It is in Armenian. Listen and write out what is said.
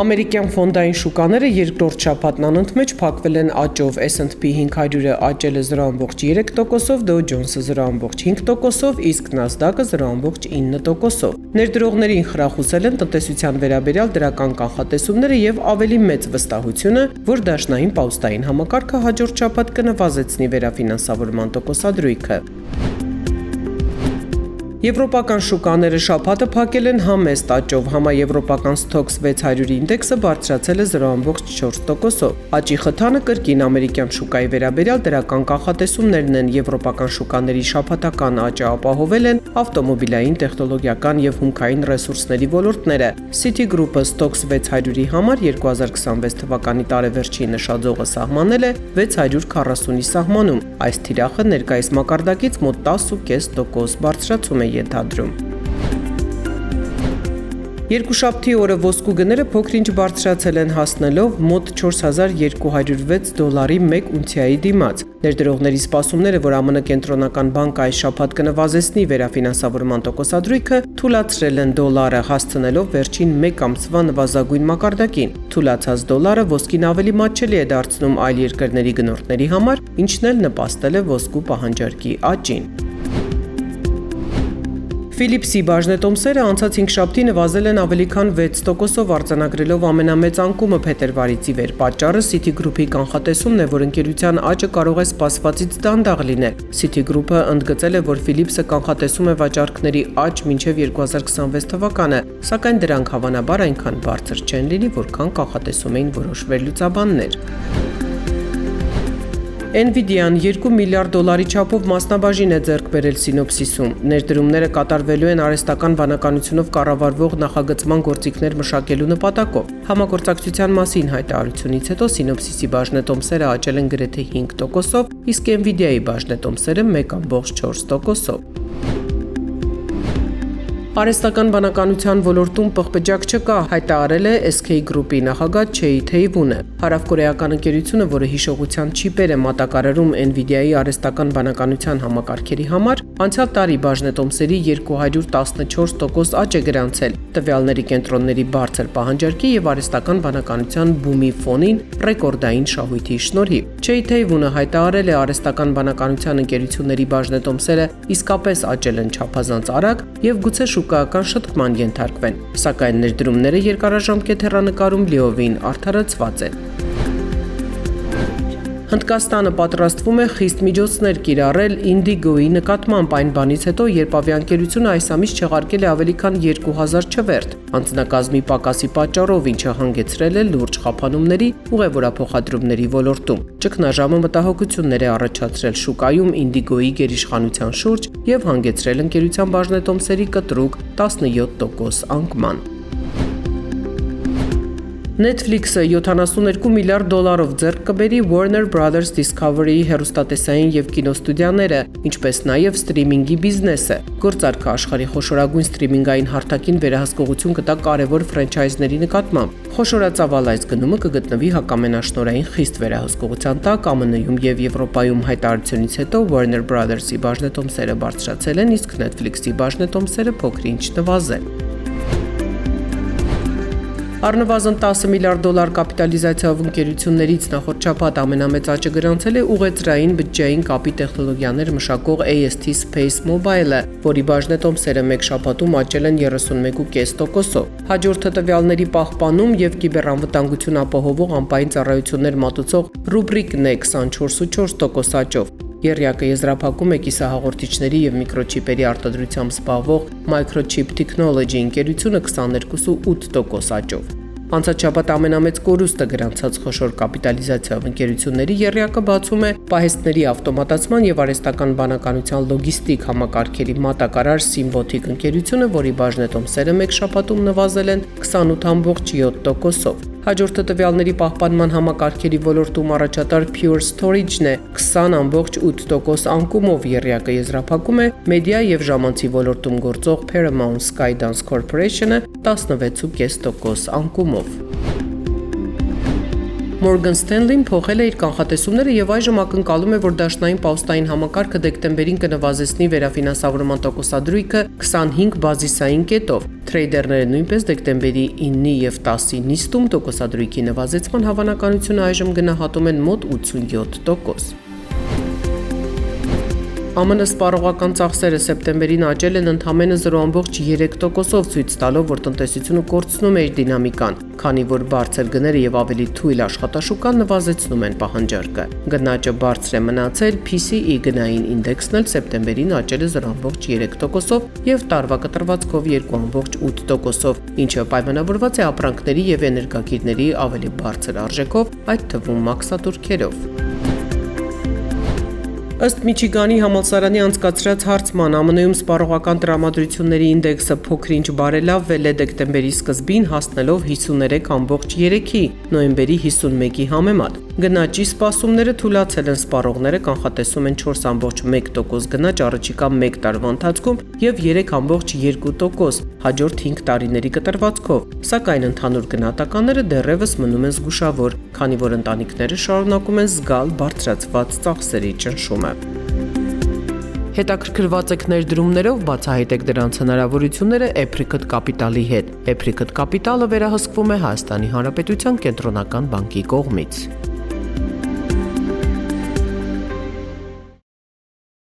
Ամերիկյան ֆոնդային շուկաները երկրորդ շաբաթն անընդմեջ փակվել են աճով, S&P 500-ը աճել է 0.3%-ով, Dow Jones-ը 0.5%-ով, իսկ Nasdaq-ը 0.9%-ով։ Ներդրողներին խրախուսել են տնտեսության վերաբերյալ դրական կանխատեսումները եւ ավելի մեծ վստահությունը, որ դաշնային պաուստային համակարգը հաջորդ շաբաթ կնվազեցնի վերաֆինանսավորման տոկոսադրույքը։ Եվրոպական շուկաները շաբաթը փակել են համեստ աճով, համաեվրոպական Stoxx 600 ինդեքսը բարձրացել է 0.4%-ով։ Աճի խթանը կրկին ամերիկյան շուկայի վերաբերյալ դրական կանխատեսումներն են, եվրոպական շուկաների շաբաթական աճը ապահովել են ավտոմոբիլային, տեխնոլոգիական եւ հումքային ռեսուրսների ոլորտները։ Citigroup-ը Stoxx 600-ի համար 2026 թվականի տարեվերջի նշաձողը սահմանել է 640-ի սահմանում։ Այս թիրախը ներկայիս մակարդակից մոտ 10.5% բարձրացում է ենթադրում։ Երկուշաբթի օրը ոսկու գները փոքր-ինչ բարձրացել են, հասնելով մոտ $4206 մեկ ունցիայի դիմաց։ Ներդրողների սպասումները, որ ԱՄՆ կենտրոնական բանկը այս շաբաթ կնվազեցնի վերաֆինանսավորման տոկոսադրույքը, թուլացրել են դոլարը, հասցնելով վերջին մեկ ամսվա նվազագույն մակարդակին։ Թուլացած դոլարը ոսկին ավելի մատչելի է դարձնում այլ երկրների գնորդների համար, ինչն էլ նպաստել է ոսկու պահանջարկի աճին։ Philips-ի բաժնետոմսերը անցած 5 շաբթի նվազել են ավելի քան 6%-ով, արձանագրելով ամենամեծ անկումը փետրվարից ի վեր։ Պատճառը Citigroup-ի կանխատեսումն է, որ ընկերության աճը կարող է սպասվածից դանդաղ լինել։ Citigroup-ը ընդգծել է, որ Philips-ը կանխատեսում է վաճառքների աճ մինչև 2026 թվականը, սակայն դրանք հավանաբար այնքան բարձր չեն լինի, որքան կանխատեսում էին որոշ վերլուծաբաններ։ Nvidia-ն $2 միլիարդ չափով մասնաբաժին է ձեռք բերել Synopsys-ում։ Ներդրումները կատարվելու են արհեստական բանականությունով կառավարվող նախագծման գործիքներ մշակելու նպատակով։ Համագործակցության մասին հայտարարությունից հետո Synopsys-ի բաժնետոմսերը աճել են գրեթե 5%-ով, իսկ Nvidia-ի բաժնետոմսերը 1.4%-ով։ Արհեստական բանականության ոլորտում պղպջակ չկա, հայտարարել է SK Group-ի նախագահ Չեյ Թեյվունը։ Հարավկորեական ընկերությունը, որը հիշողության չիպեր է մատակարարում Nvidia-ի արհեստական բանականության համակարգերի համար, անցյալ տարի բաժնետոմսերի 214% աճ է գրանցել։ Տվյալների կենտրոնների բարձր պահանջարկի եւ արհեստական բանականության բումի ֆոնին ռեկորդային շահույթի շնորհիվ։ Չեյ Թեյվունը հայտարարել է արհեստական բանականության ընկերությունների բաժնետոմսերը իսկապես աճել են չափազանց արագ եւ գուցե շուկայական շտկման ենթարկվեն, սակայն ներդրումները երկարաժամկետ հեռանկարում լիովին արդարացված են։ Հնդկաստանը պատրաստվում է խիստ միջոցներ կիրառել Indigo-ի նկատմամբ այն բանից հետո, երբ ավիաընկերությունը այս ամիս չեղարկել է ավելի քան 2000 չվերթ անձնակազմի պակասի պատճառով, ինչը հանգեցրել է լուրջ խափանումների ուղևորափոխադրումների ոլորտում։ Ճգնաժամը մտահոգություններ է առաջացրել շուկայում Indigo-ի գերիշխանության շուրջ եւ հանգեցրել ընկերության բաժնետոմսերի կտրուկ 17% անկման։ Netflix-ը $72 միլիարդ ձեռք կբերի Warner Brothers Discovery-ի հեռուստատեսային եւ կինոստուդիաները, ինչպես նաեւ սթրիմինգի բիզնեսը։ Գործարքը աշխարհի խոշորագույն սթրիմինգային հարթակին վերահսկողություն կտա կարևոր ֆրանչայզների նկատմամբ։ Խոշորածավալ այս գնումը կգտնվի հակամենաշնորհային խիստ վերահսկողության տակ ԱՄՆ-ում եւ Եվրոպայում հայտարարությունից հետո Warner Brothers-ի բաժնետոմսերը բարձրացել են, իսկ Netflix-ի բաժնետոմսերը փոքր-ինչ նվազել։ Առնվազն $10 միլիարդ կապիտալիզացիայով ընկերություններից նախորդ շաբաթ ամենամեծ աճը գրանցել է ուղեծրային բջջային կապի տեխնոլոգիաներ մշակող AST Space Mobile-ը, որի բաժնետոմսերը մեկ շաբաթում աճել են 31.5%-ով։ Հաջորդը տվյալների պահպանում եւ կիբերանվտանգություն ապահովող անպային ծառայություններ մատուցող Rubrik-ն է 24.4% աճով։ Եռյակը եզրափակում է կիսահաղորդիչների եւ միկրոչիպերի արտադրությամբ զբաղվող Microchip Technology ընկերությունը 22.8% աճով։ Անցած շաբաթ ամենամեծ կորուստը գրանցած խոշոր կապիտալիզացիայով ընկերությունների եռյակը բացում է պահեստների ավտոմատացման եւ արհեստական բանականության լոգիստիկ համակարգերի մատակարար Symbotic ընկերությունը, որի բաժնետոմսերը մեկ շաբաթում նվազել են 28.7%-ով։ Հաջորդը տվյալների պահպանման համակարգերի ոլորտում առաջատար Pure Storage-ն է 20.8% անկումով, եռյակը եզրափակում է մեդիա եւ ժամանցի ոլորտում գործող Paramount Skydance Corporation-ը 16.5% անկումով։ Morgan Stanley-ն փոխել է իր կանխատեսումները եւ այժմ ակնկալում է, որ դաշնային պաուստային համակարգը դեկտեմբերին կնվազեցնի վերաֆինանսավորման տոկոսադրույքը 25 բազիսային կետով։ Թրեյդերները նույնպես դեկտեմբերի 9-ի եւ 10-ի նիստում տոկոսադրույքի նվազեցման հավանականությունը այժմ գնահատում են մոտ 87%։ ԱՄՆ սպառողական ծախսերը սեպտեմբերին աճել են ընդամենը 0.3%-ով, ցույց տալով, որ տնտեսությունը կորցնում է իր դինամիկան, քանի որ բարձր գները եւ ավելի թույլ աշխատաշուկան նվազեցնում են պահանջարկը։ Գնաճը բարձր է մնացել, PCE գնային ինդեքսն էլ սեպտեմբերին աճել է 0.3%-ով եւ տարվա կտրվածքով 2.8%-ով, ինչը պայմանավորված է ապրանքների եւ էներգակիրների ավելի բարձր արժեքով, այդ թվում մաքսատուրքերով։ Ըստ Միչիգանի համալսարանի անցկացրած հարցման, ԱՄՆ-ում սպառողական տրամադրությունների ինդեքսը փոքր-ինչ բարելավվել է դեկտեմբերի սկզբին, հասնելով 53.3-ի, նոյեմբերի 51-ի համեմատ։ Գնաճի սպասումները թուլացել են, սպառողները կանխատեսում են 4.1% գնաճ առաջիկա 1 տարվա ընթացքում եւ 3.2% հաջորդ 5 տարիների կտրվածքով, սակայն ընդհանուր գնահատականները դեռևս մնում են զգուշավոր, քանի որ ընտանիքները շարունակում են զգալ բարձրացված ծախսերի ճնշումը։ Հետաքրքրված եք ներդրումներով, բացահայտեք դրանց հնարավորությունները Apricot Capital-ի հետ։ Apricot Capital-ը վերահսկվում է Հայաստանի Հանրապետության կենտրոնական բանկի կողմից։